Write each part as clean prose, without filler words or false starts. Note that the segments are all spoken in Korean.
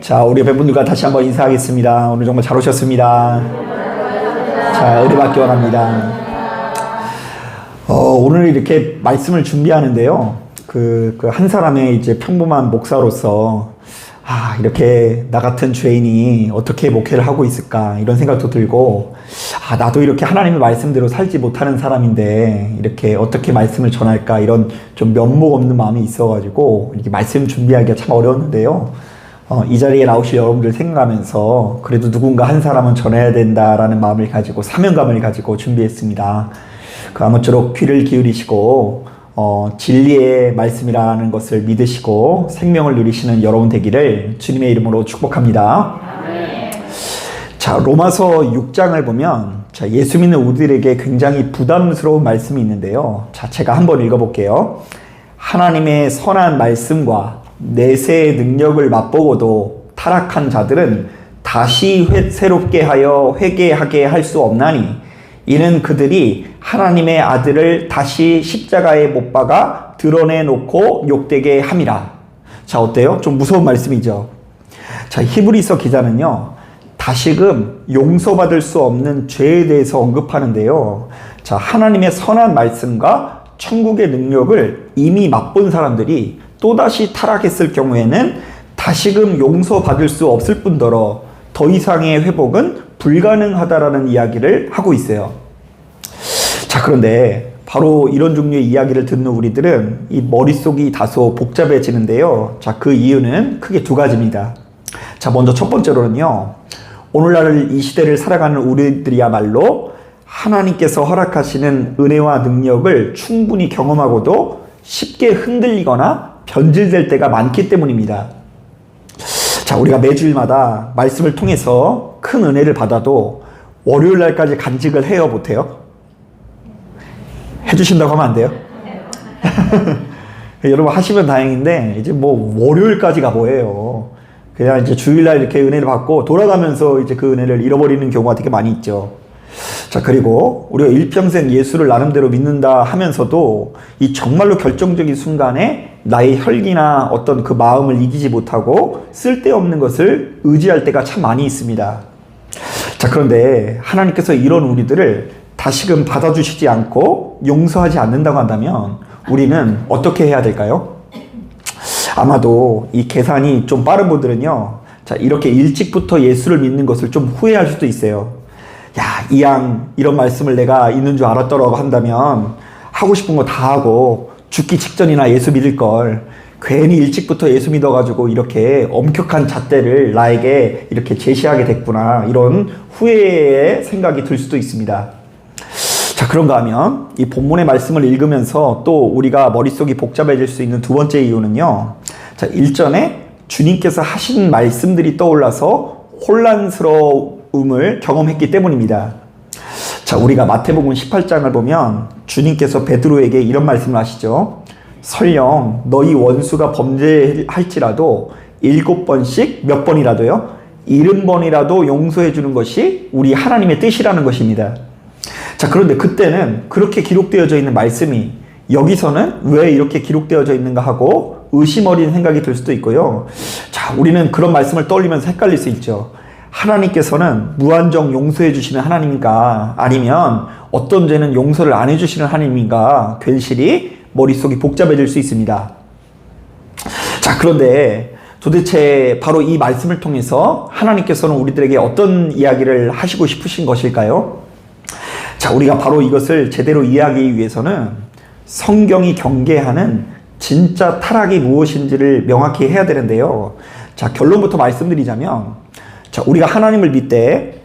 자, 우리 팬분들과 다시 한번 인사하겠습니다. 오늘 정말 잘 오셨습니다. 자, 은혜받기 원합니다. 오늘 이렇게 말씀을 준비하는데요. 한 사람의 이제 평범한 목사로서, 이렇게 나 같은 죄인이 어떻게 목회를 하고 있을까, 이런 생각도 들고, 나도 이렇게 하나님의 말씀대로 살지 못하는 사람인데, 이렇게 어떻게 말씀을 전할까, 이런 좀 면목 없는 마음이 있어가지고, 이렇게 말씀 준비하기가 참 어려웠는데요. 이 자리에 나오실 여러분들 생각하면서, 그래도 누군가 한 사람은 전해야 된다라는 마음을 가지고, 사명감을 가지고 준비했습니다. 아무쪼록 귀를 기울이시고, 진리의 말씀이라는 것을 믿으시고 생명을 누리시는 여러분 되기를 주님의 이름으로 축복합니다. 자, 로마서 6장을 보면 예수 믿는 우리들에게 굉장히 부담스러운 말씀이 있는데요. 자, 제가 한번 읽어볼게요. 하나님의 선한 말씀과 내세의 능력을 맛보고도 타락한 자들은 다시 새롭게 하여 회개하게 할 수 없나니 이는 그들이 하나님의 아들을 다시 십자가에 못 박아 드러내놓고 욕되게 함이라. 자, 어때요? 좀 무서운 말씀이죠. 자, 히브리서 기자는요, 다시금 용서받을 수 없는 죄에 대해서 언급하는데요. 자, 하나님의 선한 말씀과 천국의 능력을 이미 맛본 사람들이 또다시 타락했을 경우에는 다시금 용서받을 수 없을 뿐더러 더 이상의 회복은 불가능하다라는 이야기를 하고 있어요. 자, 그런데 바로 이런 종류의 이야기를 듣는 우리들은 이 머릿속이 다소 복잡해지는데요. 자, 그 이유는 크게 두 가지입니다. 자, 먼저 첫 번째로는요, 오늘날 이 시대를 살아가는 우리들이야말로 하나님께서 허락하시는 은혜와 능력을 충분히 경험하고도 쉽게 흔들리거나 변질될 때가 많기 때문입니다. 자, 우리가 매주일마다 말씀을 통해서 큰 은혜를 받아도 월요일 날까지 간직을 해요, 못해요? 해주신다고 하면 안 돼요? 여러분 하시면 다행인데, 이제 월요일까지가 뭐예요? 그냥 이제 주일날 이렇게 은혜를 받고 돌아가면서 이제 그 은혜를 잃어버리는 경우가 되게 많이 있죠. 자, 그리고 우리가 일평생 예수를 나름대로 믿는다 하면서도 이 정말로 결정적인 순간에 나의 혈기나 어떤 그 마음을 이기지 못하고 쓸데없는 것을 의지할 때가 참 많이 있습니다. 자, 그런데 하나님께서 이런 우리들을 다시금 받아주시지 않고 용서하지 않는다고 한다면 우리는 어떻게 해야 될까요? 아마도 이 계산이 좀 빠른 분들은요, 자, 이렇게 일찍부터 예수를 믿는 것을 좀 후회할 수도 있어요. 야, 이런 말씀을 내가 있는 줄 알았더라고 한다면 하고 싶은 거 다 하고 죽기 직전이나 예수 믿을 걸, 괜히 일찍부터 예수 믿어가지고 이렇게 엄격한 잣대를 나에게 이렇게 제시하게 됐구나, 이런 후회의 생각이 들 수도 있습니다. 자, 그런가 하면 이 본문의 말씀을 읽으면서 또 우리가 머릿속이 복잡해질 수 있는 두 번째 이유는요, 자, 일전에 주님께서 하신 말씀들이 떠올라서 혼란스러움을 경험했기 때문입니다. 자, 우리가 마태복음 18장을 보면 주님께서 베드로에게 이런 말씀을 하시죠. 설령 너희 원수가 범죄할지라도 7번씩 몇 번이라도요, 70번이라도 용서해 주는 것이 우리 하나님의 뜻이라는 것입니다. 자, 그런데 그때는 그렇게 기록되어져 있는 말씀이 여기서는 왜 이렇게 기록되어져 있는가 하고 의심 어린 생각이 들 수도 있고요. 자, 우리는 그런 말씀을 떠올리면서 헷갈릴 수 있죠. 하나님께서는 무한정 용서해 주시는 하나님인가, 아니면 어떤 죄는 용서를 안 해주시는 하나님인가, 괜시리 머릿속이 복잡해질 수 있습니다. 자, 그런데 도대체 바로 이 말씀을 통해서 하나님께서는 우리들에게 어떤 이야기를 하시고 싶으신 것일까요? 자, 우리가 바로 이것을 제대로 이해하기 위해서는 성경이 경계하는 진짜 타락이 무엇인지를 명확히 해야 되는데요. 자, 결론부터 말씀드리자면, 자, 우리가 하나님을 믿되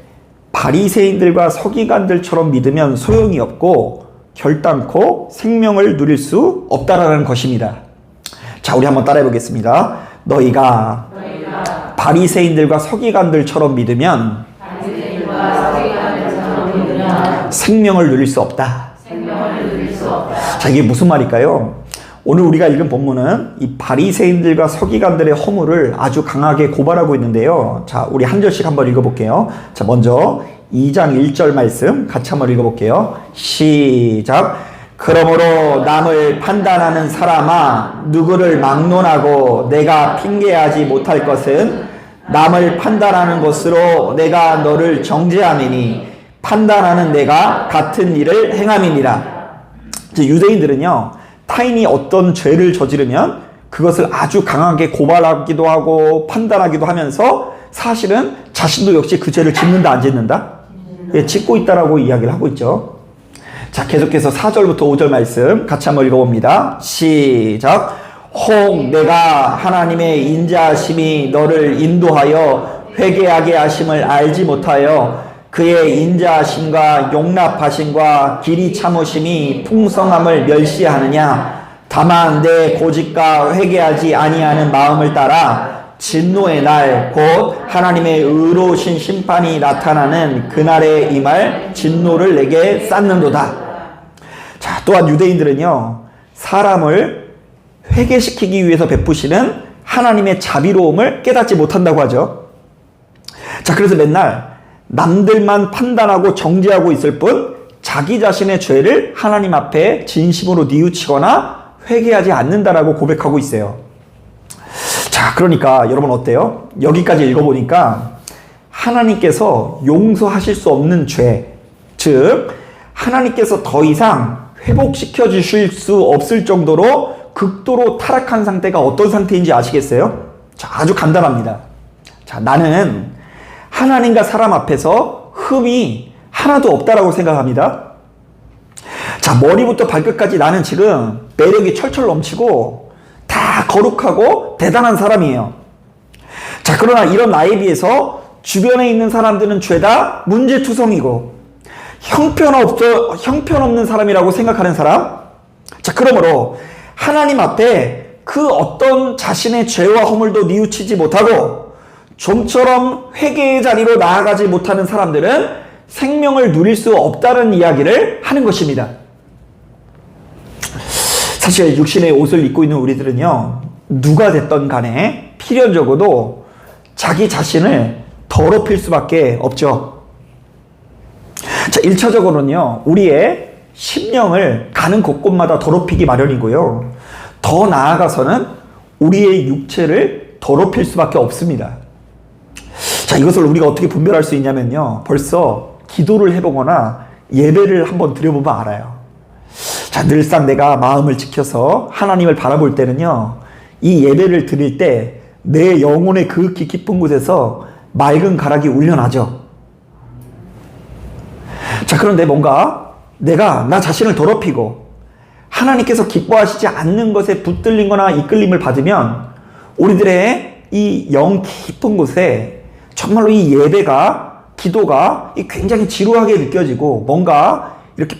바리새인들과 서기관들처럼 믿으면 소용이 없고 결단코 생명을 누릴 수 없다라는 것입니다. 자, 우리 한번 따라해 보겠습니다. 너희가 바리새인들과 서기관들처럼 믿으면 생명을 누릴 수 없다. 자, 이게 무슨 말일까요? 오늘 우리가 읽은 본문은 이 바리새인들과 서기관들의 허물을 아주 강하게 고발하고 있는데요. 자, 우리 한 절씩 한번 읽어볼게요. 자, 먼저 2장 1절 말씀 같이 한번 읽어볼게요. 시작. 그러므로 남을 판단하는 사람아, 누구를 막론하고 내가 핑계하지 못할 것은 남을 판단하는 것으로 내가 너를 정죄함이니 판단하는 내가 같은 일을 행함이니라. 유대인들은요, 타인이 어떤 죄를 저지르면 그것을 아주 강하게 고발하기도 하고 판단하기도 하면서 사실은 자신도 역시 그 죄를 짓는다 안 짓는다? 예, 짓고 있다라고 이야기를 하고 있죠. 자, 계속해서 4절부터 5절 말씀 같이 한번 읽어봅니다. 시작. 혹 내가 하나님의 인자하심이 너를 인도하여 회개하게 하심을 알지 못하여 그의 인자하심과 용납하심과 길이 참으심이 풍성함을 멸시하느냐. 다만 내 고집과 회개하지 아니하는 마음을 따라 진노의 날 곧 하나님의 의로우신 심판이 나타나는 그날에 임할 진노를 내게 쌓는도다. 자, 또한 유대인들은요, 사람을 회개시키기 위해서 베푸시는 하나님의 자비로움을 깨닫지 못한다고 하죠. 자, 그래서 맨날 남들만 판단하고 정죄하고 있을 뿐 자기 자신의 죄를 하나님 앞에 진심으로 뉘우치거나 회개하지 않는다라고 고백하고 있어요. 자, 그러니까 여러분 어때요? 여기까지 읽어보니까 하나님께서 용서하실 수 없는 죄, 즉 하나님께서 더 이상 회복시켜 주실 수 없을 정도로 극도로 타락한 상태가 어떤 상태인지 아시겠어요? 자, 아주 간단합니다. 자, 나는 하나님과 사람 앞에서 흠이 하나도 없다라고 생각합니다. 자, 머리부터 발끝까지 나는 지금 매력이 철철 넘치고 다 거룩하고 대단한 사람이에요. 자, 그러나 이런 나에 비해서 주변에 있는 사람들은 죄다 문제투성이고 형편없는 사람이라고 생각하는 사람. 자, 그러므로 하나님 앞에 그 어떤 자신의 죄와 허물도 뉘우치지 못하고 좀처럼 회개의 자리로 나아가지 못하는 사람들은 생명을 누릴 수 없다는 이야기를 하는 것입니다. 사실 육신의 옷을 입고 있는 우리들은요, 누가 됐던 간에 필연적으로 자기 자신을 더럽힐 수밖에 없죠. 자, 1차적으로는요, 우리의 심령을 가는 곳곳마다 더럽히기 마련이고요. 더 나아가서는 우리의 육체를 더럽힐 수밖에 없습니다. 자, 이것을 우리가 어떻게 분별할 수 있냐면요, 벌써 기도를 해보거나 예배를 한번 드려보면 알아요. 자, 늘상 내가 마음을 지켜서 하나님을 바라볼 때는요, 이 예배를 드릴 때 내 영혼의 그 깊은 곳에서 맑은 가락이 울려나죠. 자, 그런데 뭔가 내가 나 자신을 더럽히고 하나님께서 기뻐하시지 않는 것에 붙들린 거나 이끌림을 받으면 우리들의 이 영 깊은 곳에 정말로 이 예배가, 기도가 굉장히 지루하게 느껴지고 뭔가 이렇게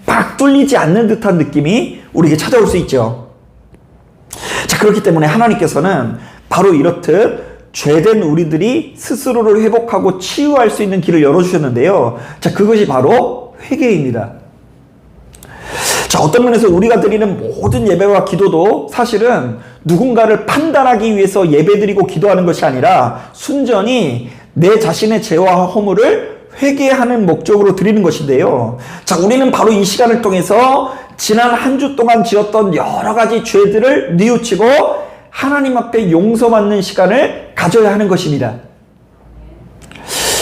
팍 뚫리지 않는 듯한 느낌이 우리에게 찾아올 수 있죠. 자, 그렇기 때문에 하나님께서는 바로 이렇듯 죄된 우리들이 스스로를 회복하고 치유할 수 있는 길을 열어주셨는데요. 자, 그것이 바로 회개입니다. 자, 어떤 면에서 우리가 드리는 모든 예배와 기도도 사실은 누군가를 판단하기 위해서 예배드리고 기도하는 것이 아니라 순전히 내 자신의 죄와 허물을 회개하는 목적으로 드리는 것인데요. 자, 우리는 바로 이 시간을 통해서 지난 한 주 동안 지었던 여러 가지 죄들을 뉘우치고 하나님 앞에 용서받는 시간을 가져야 하는 것입니다.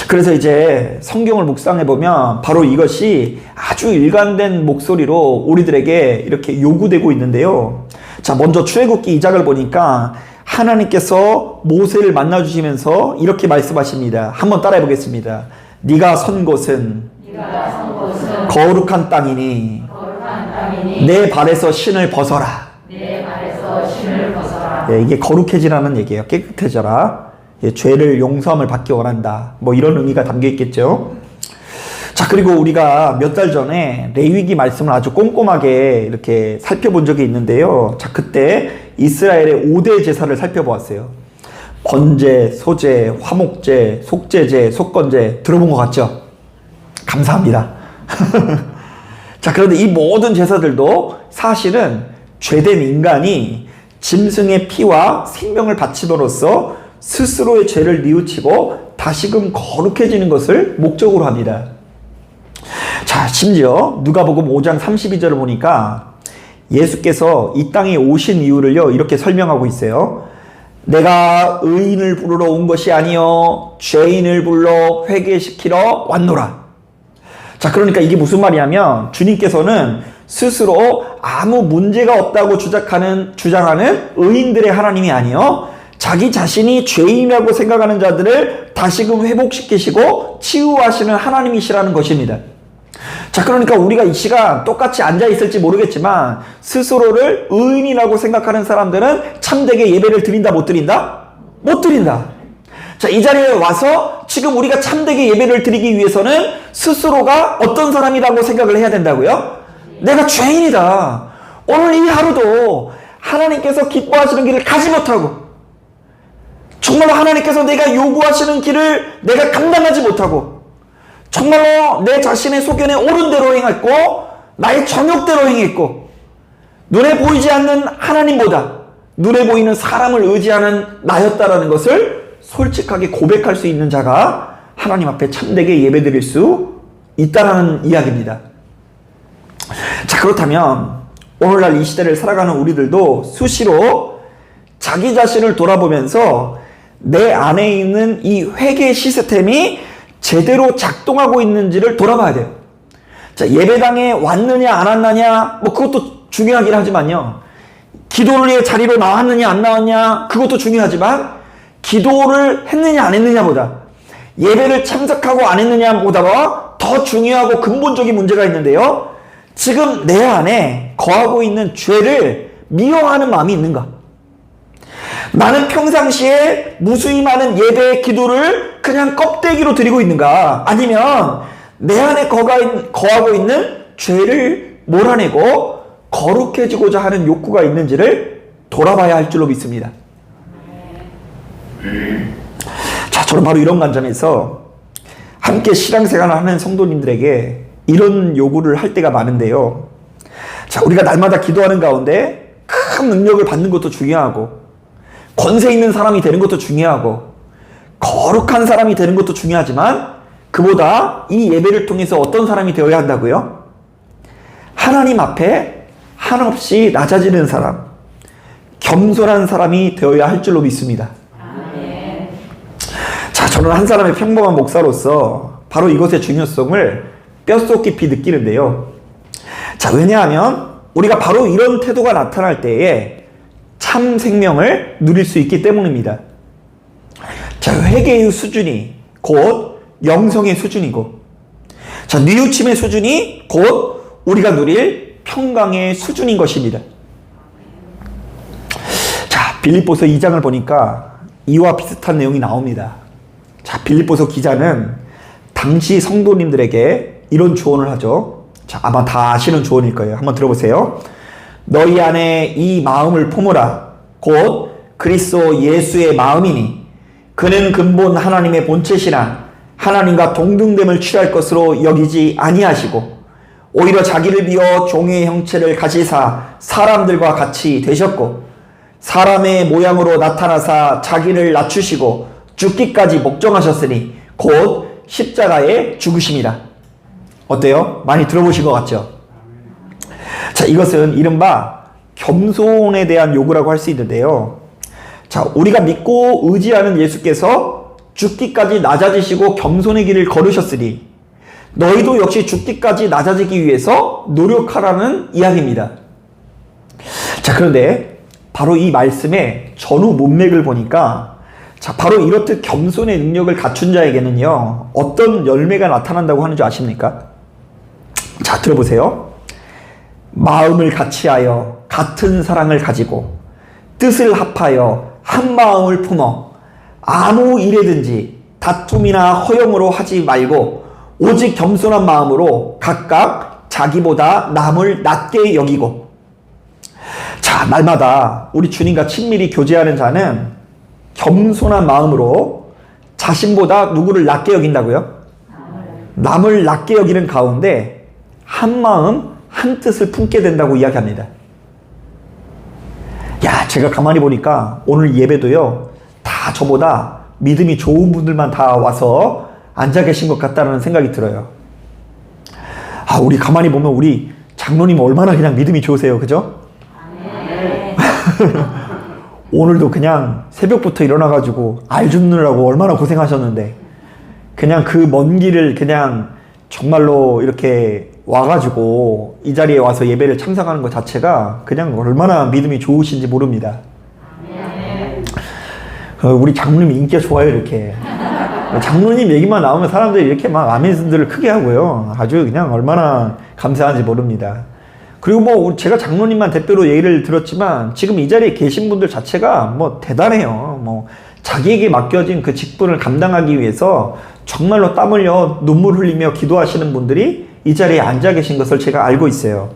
그래서 이제 성경을 묵상해보면 바로 이것이 아주 일관된 목소리로 우리들에게 이렇게 요구되고 있는데요. 자, 먼저 출애굽기 2장을 보니까 하나님께서 모세를 만나주시면서 이렇게 말씀하십니다. 한번 따라해 보겠습니다. 네가 선 곳은 거룩한 땅이니 내 발에서 신을 벗어라. 예, 이게 거룩해지라는 얘기예요. 깨끗해져라. 예, 죄를 용서함을 받기 원한다. 뭐 이런 의미가 담겨 있겠죠. 자, 그리고 우리가 몇 달 전에 레위기 말씀을 아주 꼼꼼하게 이렇게 살펴본 적이 있는데요. 자, 그때 이스라엘의 5대 제사를 살펴보았어요. 번제, 소제, 화목제, 속제제, 속건제 들어본 것 같죠? 감사합니다. 자, 그런데 이 모든 제사들도 사실은 죄된 인간이 짐승의 피와 생명을 바침으로써 스스로의 죄를 뉘우치고 다시금 거룩해지는 것을 목적으로 합니다. 자, 자, 심지어 누가복음 5장 32절을 보니까 예수께서 이 땅에 오신 이유를요, 이렇게 설명하고 있어요. 내가 의인을 부르러 온 것이 아니요 죄인을 불러 회개시키러 왔노라. 자, 그러니까 이게 무슨 말이냐면 주님께서는 스스로 아무 문제가 없다고 주장하는 의인들의 하나님이 아니요 자기 자신이 죄인이라고 생각하는 자들을 다시금 회복시키시고 치유하시는 하나님이시라는 것입니다. 자, 그러니까 우리가 이 시간 똑같이 앉아있을지 모르겠지만 스스로를 의인이라고 생각하는 사람들은 참되게 예배를 드린다 못 드린다? 못 드린다. 자, 이 자리에 와서 지금 우리가 참되게 예배를 드리기 위해서는 스스로가 어떤 사람이라고 생각을 해야 된다고요? 내가 죄인이다. 오늘 이 하루도 하나님께서 기뻐하시는 길을 가지 못하고 정말로 하나님께서 내가 요구하시는 길을 내가 감당하지 못하고 정말로 내 자신의 소견에 옳은 대로 행했고 나의 정욕대로 행했고 눈에 보이지 않는 하나님보다 눈에 보이는 사람을 의지하는 나였다라는 것을 솔직하게 고백할 수 있는 자가 하나님 앞에 참되게 예배드릴 수 있다라는 이야기입니다. 자, 그렇다면 오늘날 이 시대를 살아가는 우리들도 수시로 자기 자신을 돌아보면서 내 안에 있는 이 회개 시스템이 제대로 작동하고 있는지를 돌아봐야 돼요. 자, 예배당에 왔느냐 안 왔느냐 뭐 그것도 중요하긴 하지만요, 기도의 자리로 나왔느냐 안 나왔냐 그것도 중요하지만 기도를 했느냐 안 했느냐보다 예배를 참석하고 안 했느냐보다가 더 중요하고 근본적인 문제가 있는데요, 지금 내 안에 거하고 있는 죄를 미워하는 마음이 있는가? 나는 평상시에 무수히 많은 예배의 기도를 그냥 껍데기로 드리고 있는가? 아니면 내 안에 거하고 있는 죄를 몰아내고 거룩해지고자 하는 욕구가 있는지를 돌아봐야 할 줄로 믿습니다. 자, 저는 바로 이런 관점에서 함께 신앙생활을 하는 성도님들에게 이런 요구를 할 때가 많은데요. 자, 우리가 날마다 기도하는 가운데 큰 능력을 받는 것도 중요하고 권세 있는 사람이 되는 것도 중요하고 거룩한 사람이 되는 것도 중요하지만 그보다 이 예배를 통해서 어떤 사람이 되어야 한다고요? 하나님 앞에 한없이 낮아지는 사람, 겸손한 사람이 되어야 할 줄로 믿습니다. 자, 저는 한 사람의 평범한 목사로서 바로 이것의 중요성을 뼛속 깊이 느끼는데요. 자, 왜냐하면 우리가 바로 이런 태도가 나타날 때에 참 생명을 누릴 수 있기 때문입니다. 자, 회개의 수준이 곧 영성의 수준이고, 자, 뉘우침의 수준이 곧 우리가 누릴 평강의 수준인 것입니다. 자, 빌립보서 2장을 보니까 이와 비슷한 내용이 나옵니다. 자, 빌립보서 기자는 당시 성도님들에게 이런 조언을 하죠. 자, 아마 다 아시는 조언일 거예요. 한번 들어보세요. 너희 안에 이 마음을 품으라. 곧 그리스도 예수의 마음이니 그는 근본 하나님의 본체시나 하나님과 동등됨을 취할 것으로 여기지 아니하시고 오히려 자기를 비워 종의 형체를 가지사 사람들과 같이 되셨고 사람의 모양으로 나타나사 자기를 낮추시고 죽기까지 목정하셨으니 곧 십자가에 죽으심이라. 어때요? 많이 들어보신 것 같죠? 자, 이것은 이른바 겸손에 대한 요구라고 할 수 있는데요. 자, 우리가 믿고 의지하는 예수께서 죽기까지 낮아지시고 겸손의 길을 걸으셨으니 너희도 역시 죽기까지 낮아지기 위해서 노력하라는 이야기입니다. 자, 그런데 바로 이 말씀의 전후 문맥을 보니까 자, 바로 이렇듯 겸손의 능력을 갖춘 자에게는요, 어떤 열매가 나타난다고 하는 줄 아십니까? 자, 들어보세요. 마음을 같이하여 같은 사랑을 가지고 뜻을 합하여 한 마음을 품어 아무 일에든지 다툼이나 허영으로 하지 말고 오직 겸손한 마음으로 각각 자기보다 남을 낮게 여기고. 자, 날마다 우리 주님과 친밀히 교제하는 자는 겸손한 마음으로 자신보다 누구를 낮게 여긴다고요? 남을 낮게 여기는 가운데 한 마음 한 뜻을 품게 된다고 이야기합니다. 야, 제가 가만히 보니까 오늘 예배도요, 다 저보다 믿음이 좋은 분들만 다 와서 앉아 계신 것 같다는 생각이 들어요. 우리 가만히 보면 우리 장로님 얼마나 그냥 믿음이 좋으세요. 그죠? 네. 오늘도 그냥 새벽부터 일어나가지고 알 줍느라고 얼마나 고생하셨는데 그냥 그 먼 길을 그냥 정말로 이렇게 와가지고 이 자리에 와서 예배를 참석하는 것 자체가 그냥 얼마나 믿음이 좋으신지 모릅니다. 우리 장로님 인기가 좋아요. 이렇게 장로님 얘기만 나오면 사람들이 이렇게 막 아멘들을 크게 하고요. 아주 그냥 얼마나 감사한지 모릅니다. 그리고 뭐 제가 장로님만 대표로 얘기를 들었지만 지금 이 자리에 계신 분들 자체가 뭐 대단해요. 뭐 자기에게 맡겨진 그 직분을 감당하기 위해서 정말로 땀 흘려 눈물 흘리며 기도하시는 분들이 이 자리에 앉아 계신 것을 제가 알고 있어요.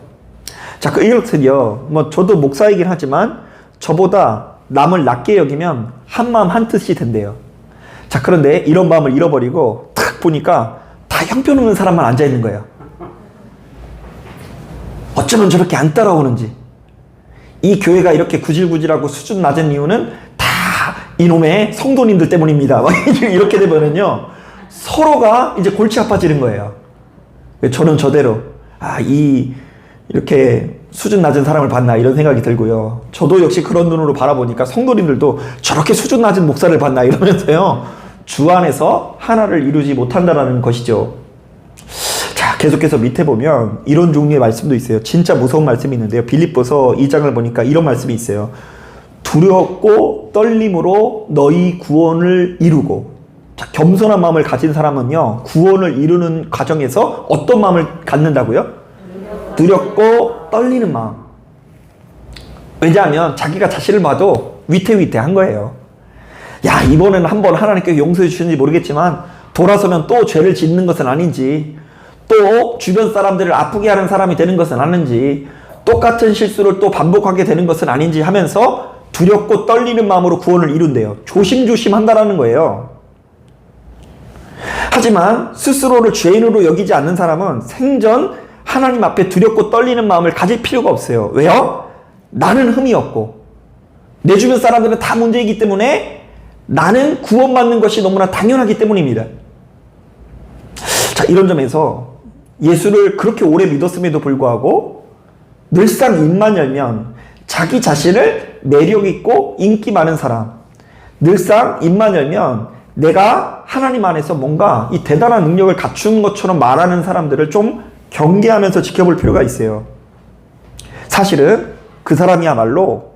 자, 이것은요, 뭐 저도 목사이긴 하지만 저보다 남을 낮게 여기면 한 마음 한 뜻이 된대요. 자, 그런데 이런 마음을 잃어버리고 탁 보니까 다 형편없는 사람만 앉아 있는 거예요. 어쩌면 저렇게 안 따라오는지. 이 교회가 이렇게 구질구질하고 수준 낮은 이유는 다 이놈의 성도님들 때문입니다. 이렇게 되면은요, 서로가 이제 골치 아파지는 거예요. 저는 저대로, 이렇게 수준 낮은 사람을 봤나, 이런 생각이 들고요. 저도 역시 그런 눈으로 바라보니까 성도님들도 저렇게 수준 낮은 목사를 봤나, 이러면서요, 주 안에서 하나를 이루지 못한다는 것이죠. 자, 계속해서 밑에 보면 이런 종류의 말씀도 있어요. 진짜 무서운 말씀이 있는데요. 빌립보서 2장을 보니까 이런 말씀이 있어요. 두렵고 떨림으로 너희 구원을 이루고. 자, 겸손한 마음을 가진 사람은요, 구원을 이루는 과정에서 어떤 마음을 갖는다고요? 두렵고 떨리는 마음. 왜냐하면 자기가 자신을 봐도 위태위태한 거예요. 야, 이번에는 한번 하나님께 용서해 주시는지 모르겠지만 돌아서면 또 죄를 짓는 것은 아닌지, 또 주변 사람들을 아프게 하는 사람이 되는 것은 아닌지, 똑같은 실수를 또 반복하게 되는 것은 아닌지 하면서 두렵고 떨리는 마음으로 구원을 이룬대요. 조심조심 한다라는 거예요. 하지만 스스로를 죄인으로 여기지 않는 사람은 생전 하나님 앞에 두렵고 떨리는 마음을 가질 필요가 없어요. 왜요? 나는 흠이 없고 내 주변 사람들은 다 문제이기 때문에 나는 구원받는 것이 너무나 당연하기 때문입니다. 자, 이런 점에서 예수를 그렇게 오래 믿었음에도 불구하고 늘상 입만 열면 자기 자신을 매력있고 인기 많은 사람, 늘상 입만 열면 내가 하나님 안에서 뭔가 이 대단한 능력을 갖춘 것처럼 말하는 사람들을 좀 경계하면서 지켜볼 필요가 있어요. 사실은 그 사람이야말로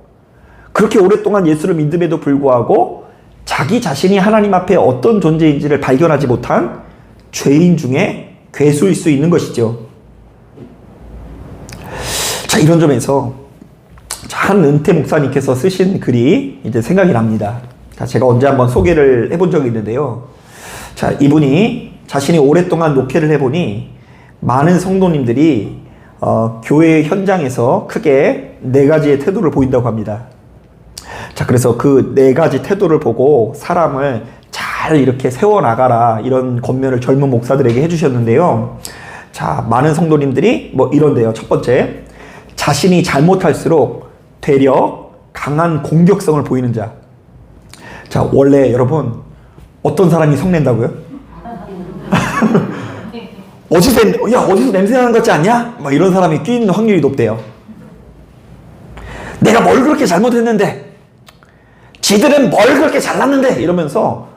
그렇게 오랫동안 예수를 믿음에도 불구하고 자기 자신이 하나님 앞에 어떤 존재인지를 발견하지 못한 죄인 중에 괴수일 수 있는 것이죠. 자, 이런 점에서 한 은퇴 목사님께서 쓰신 글이 이제 생각이 납니다. 자, 제가 언제 한번 소개를 해본 적이 있는데요. 자, 이분이 자신이 오랫동안 목회를 해보니 많은 성도님들이 교회 현장에서 크게 4가지의 태도를 보인다고 합니다. 자, 그래서 그 4가지 태도를 보고 사람을 잘 이렇게 세워나가라, 이런 권면을 젊은 목사들에게 해주셨는데요. 자, 많은 성도님들이 뭐 이런데요. 첫 번째, 자신이 잘못할수록 되려 강한 공격성을 보이는 자. 자, 원래 여러분 어떤 사람이 성낸다고요? 어디서 냄새 나는 것 같지 않냐? 막 이런 사람이 끼는 확률이 높대요. 내가 뭘 그렇게 잘못했는데, 지들은 뭘 그렇게 잘났는데, 이러면서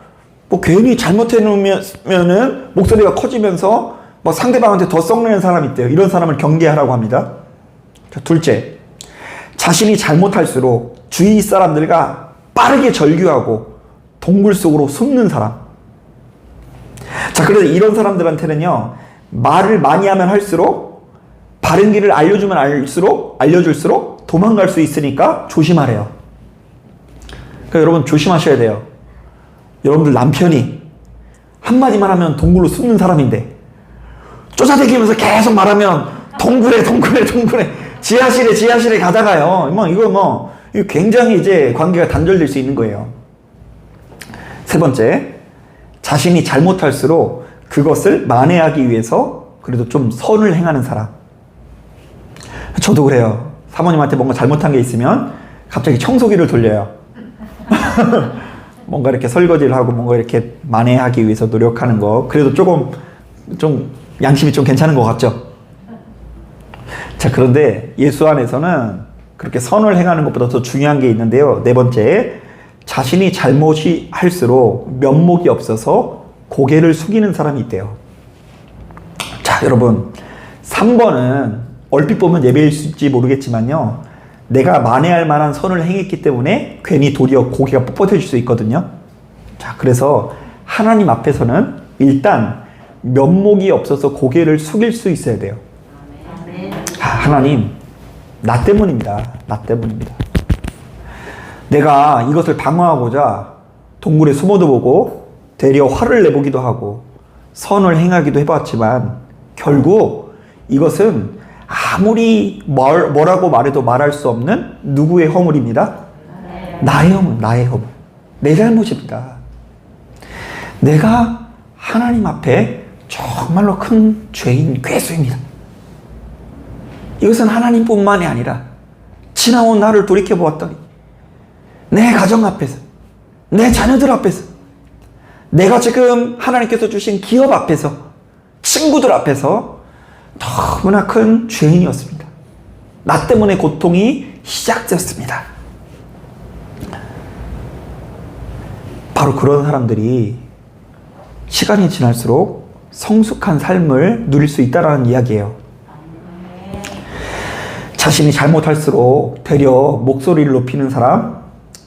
뭐 괜히 잘못해놓으면은 목소리가 커지면서 뭐 상대방한테 더 썩내는 사람이 있대요. 이런 사람을 경계하라고 합니다. 자, 둘째, 자신이 잘못할수록 주위 사람들과 빠르게 절규하고 동굴 속으로 숨는 사람. 자, 그래서 이런 사람들한테는요, 말을 많이 하면 할수록, 바른 길을 알려줄수록 도망갈 수 있으니까 조심하래요. 그러니까 여러분 조심하셔야 돼요. 여러분들 남편이 한마디만 하면 동굴로 숨는 사람인데 쫓아다니면서 계속 말하면 동굴에 지하실에 가다가요. 이거 굉장히 이제 관계가 단절될 수 있는 거예요. 세 번째, 자신이 잘못할수록 그것을 만회하기 위해서 그래도 좀 선을 행하는 사람. 저도 그래요. 사모님한테 뭔가 잘못한 게 있으면 갑자기 청소기를 돌려요. 뭔가 이렇게 설거지를 하고 뭔가 이렇게 만회하기 위해서 노력하는 거. 그래도 조금 좀 양심이 좀 괜찮은 것 같죠? 자, 그런데 예수 안에서는 그렇게 선을 행하는 것보다 더 중요한 게 있는데요. 네 번째, 자신이 잘못이 할수록 면목이 없어서 고개를 숙이는 사람이 있대요. 자, 여러분, 3번은 얼핏 보면 예배일지 모르겠지만요, 내가 만회할 만한 선을 행했기 때문에 괜히 도리어 고개가 뻣뻣해질 수 있거든요. 자, 그래서 하나님 앞에서는 일단 면목이 없어서 고개를 숙일 수 있어야 돼요. 하나님, 나 때문입니다. 나 때문입니다. 내가 이것을 방어하고자 동굴에 숨어도 보고 되려 화를 내보기도 하고 선을 행하기도 해봤지만 결국 이것은 아무리 뭐라고 말해도 말할 수 없는 누구의 허물입니다? 나의 허물, 나의 허물. 내 잘못입니다. 내가 하나님 앞에 정말로 큰 죄인, 괴수입니다. 이것은 하나님뿐만이 아니라 지나온 나를 돌이켜보았더니 내 가정 앞에서, 내 자녀들 앞에서, 내가 지금 하나님께서 주신 기업 앞에서, 친구들 앞에서 너무나 큰 죄인이었습니다. 나 때문에 고통이 시작되었습니다. 바로 그런 사람들이 시간이 지날수록 성숙한 삶을 누릴 수 있다는 이야기예요. 자신이 잘못할수록 되려 목소리를 높이는 사람,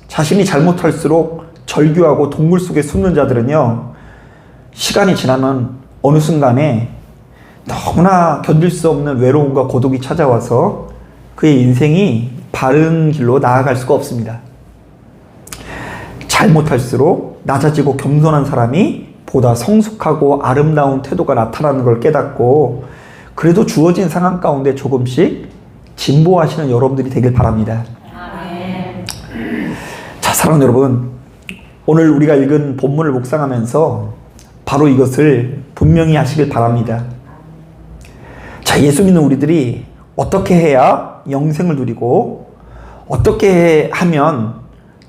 자신이 잘못할수록 절규하고 동굴 속에 숨는 자들은요, 시간이 지나면 어느 순간에 너무나 견딜 수 없는 외로움과 고독이 찾아와서 그의 인생이 바른 길로 나아갈 수가 없습니다. 잘못할수록 낮아지고 겸손한 사람이 보다 성숙하고 아름다운 태도가 나타나는 걸 깨닫고 그래도 주어진 상황 가운데 조금씩 진보하시는 여러분들이 되길 바랍니다. 자, 사랑하는 여러분, 오늘 우리가 읽은 본문을 묵상하면서 바로 이것을 분명히 하시길 바랍니다. 자, 예수 믿는 우리들이 어떻게 해야 영생을 누리고 어떻게 하면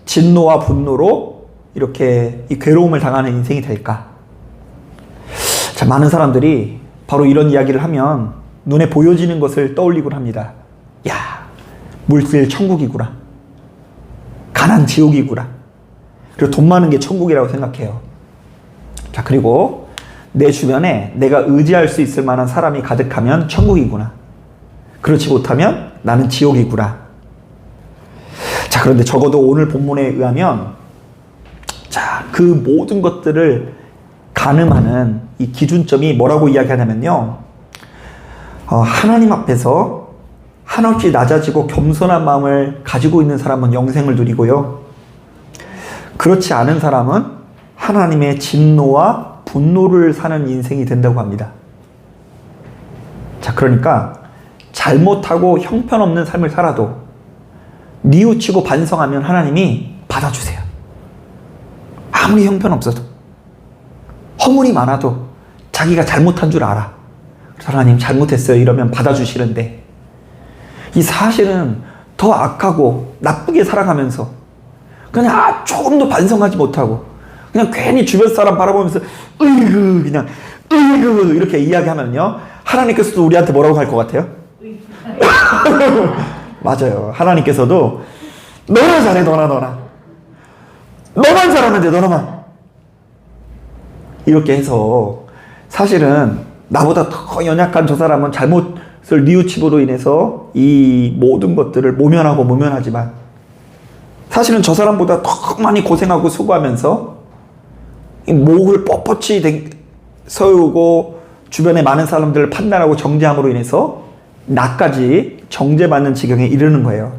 진노와 분노로 이렇게 이 괴로움을 당하는 인생이 될까? 자, 많은 사람들이 바로 이런 이야기를 하면 눈에 보여지는 것을 떠올리곤 합니다. 야, 물질 천국이구나. 가난 지옥이구나. 그리고 돈 많은 게 천국이라고 생각해요. 자, 그리고 내 주변에 내가 의지할 수 있을 만한 사람이 가득하면 천국이구나. 그렇지 못하면 나는 지옥이구나. 자, 그런데 적어도 오늘 본문에 의하면 자, 그 모든 것들을 가늠하는 이 기준점이 뭐라고 이야기하냐면요, 하나님 앞에서 한없이 낮아지고 겸손한 마음을 가지고 있는 사람은 영생을 누리고요, 그렇지 않은 사람은 하나님의 진노와 분노를 사는 인생이 된다고 합니다. 자, 그러니까 잘못하고 형편없는 삶을 살아도 뉘우치고 반성하면 하나님이 받아주세요. 아무리 형편없어도, 허물이 많아도 자기가 잘못한 줄 알아. 하나님 잘못했어요 이러면 받아주시는데, 이 사실은 더 악하고 나쁘게 살아가면서 그냥 조금도 반성하지 못하고 그냥 괜히 주변 사람 바라보면서 으이그 그냥 으이그 이렇게 이야기하면요, 하나님께서도 우리한테 뭐라고 할 것 같아요? 맞아요. 하나님께서도 너나 잘해, 너나 너만 잘하면 돼, 너나만. 이렇게 해서 사실은 나보다 더 연약한 저 사람은 잘못을 뉘우침으로 인해서 이 모든 것들을 모면하지만 사실은 저 사람보다 더 많이 고생하고 수고하면서 이 목을 뻣뻣이 세우고 주변에 많은 사람들을 판단하고 정죄함으로 인해서 나까지 정죄받는 지경에 이르는 거예요.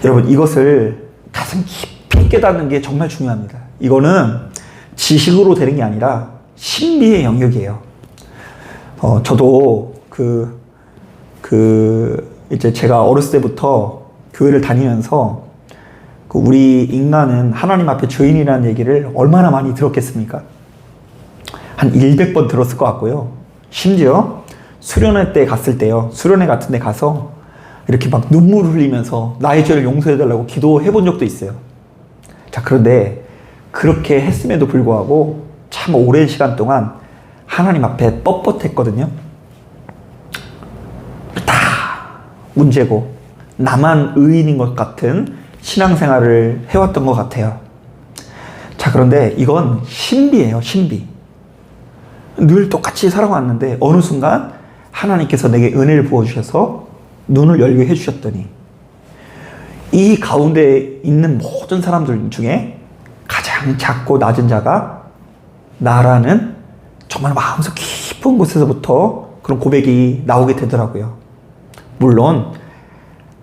여러분, 이것을 가슴 깊이 깨닫는 게 정말 중요합니다. 이거는 지식으로 되는 게 아니라 신비의 영역이에요. 저도 이제 제가 어렸을 때부터 교회를 다니면서 우리 인간은 하나님 앞에 죄인이라는 얘기를 얼마나 많이 들었겠습니까? 한 100번 들었을 것 같고요. 심지어 수련회 때 갔을 때요, 수련회 같은 데 가서 이렇게 막 눈물을 흘리면서 나의 죄를 용서해달라고 기도해 본 적도 있어요. 자, 그런데 그렇게 했음에도 불구하고 참 오랜 시간 동안 하나님 앞에 뻣뻣했거든요. 문제고 나만 의인인 것 같은 신앙생활을 해왔던 것 같아요. 자, 그런데 이건 신비예요, 신비. 늘 똑같이 살아왔는데 어느 순간 하나님께서 내게 은혜를 부어주셔서 눈을 열게 해주셨더니 이 가운데 있는 모든 사람들 중에 가장 작고 낮은 자가 나라는 정말 마음속 깊은 곳에서부터 그런 고백이 나오게 되더라고요. 물론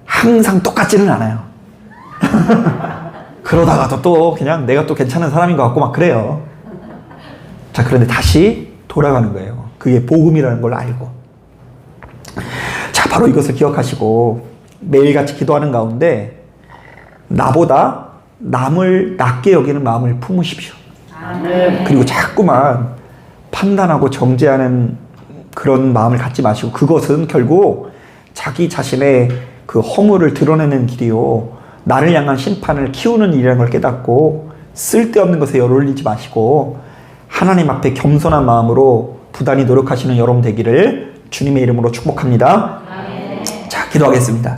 항상 똑같지는 않아요. 그러다가도 또 그냥 내가 또 괜찮은 사람인 것 같고 막 그래요. 자, 그런데 다시 돌아가는 거예요. 그게 복음이라는 걸 알고. 자, 바로 이것을 기억하시고 매일같이 기도하는 가운데 나보다 남을 낮게 여기는 마음을 품으십시오. 그리고 자꾸만 판단하고 정죄하는 그런 마음을 갖지 마시고, 그것은 결국 자기 자신의 그 허물을 드러내는 길이요, 나를 향한 심판을 키우는 일이라는 걸 깨닫고 쓸데없는 것에 열 올리지 마시고 하나님 앞에 겸손한 마음으로 부단히 노력하시는 여러분 되기를 주님의 이름으로 축복합니다. 자, 기도하겠습니다.